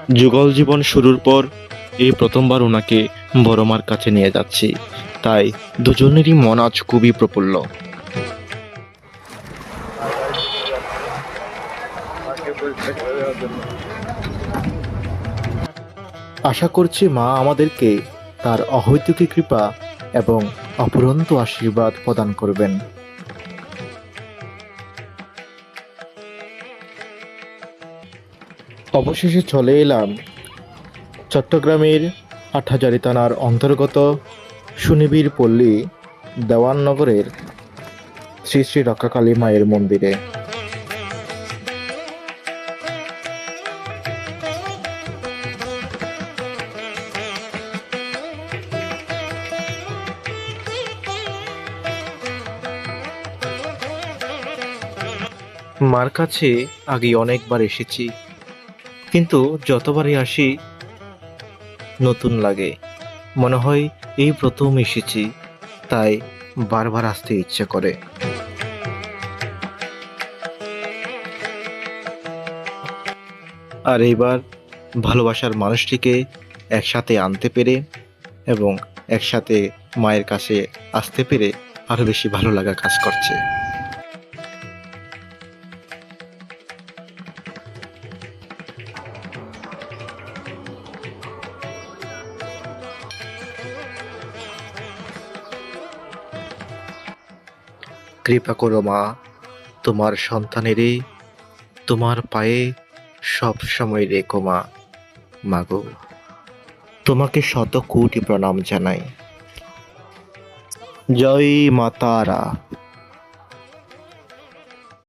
যুগল জীবন শুরুর পর এই প্রথমবার ওনাকে বড় মার কাছে নিয়ে যাচ্ছি, তাই দুজনেরই মন আজ খুবই প্রফুল্ল। আশা করছি মা আমাদেরকে তার অহৈতুকী কৃপা এবং অফুরন্ত আশীর্বাদ প্রদান করবেন। অবশেষে চলে এলাম চট্টগ্রামের হাটহাজারী থানার অন্তর্গত সুনিবিড় পল্লী দেওয়াননগরের শ্রী শ্রী রক্ষাকালী মায়ের মন্দিরে। মার কাছে আগে অনেকবার এসেছি, কিন্তু যতবারই আসি নতুন লাগে, মনে হয় এই প্রথম এসেছি, তাই বারবার আসতে ইচ্ছে করে। আর এইবার ভালোবাসার মানুষটিকে একসাথে আনতে পেরে এবং একসাথে মায়ের কাছে আসতে পেরে আরো বেশি ভালো লাগা কাজ করছে। কৃপা করো মা, তোমার সন্তানেরে তোমার পায়ে সব সময় রেখো মা। মাগো, তোমাকে শত কোটি প্রণাম জানাই। জয় মা তারা।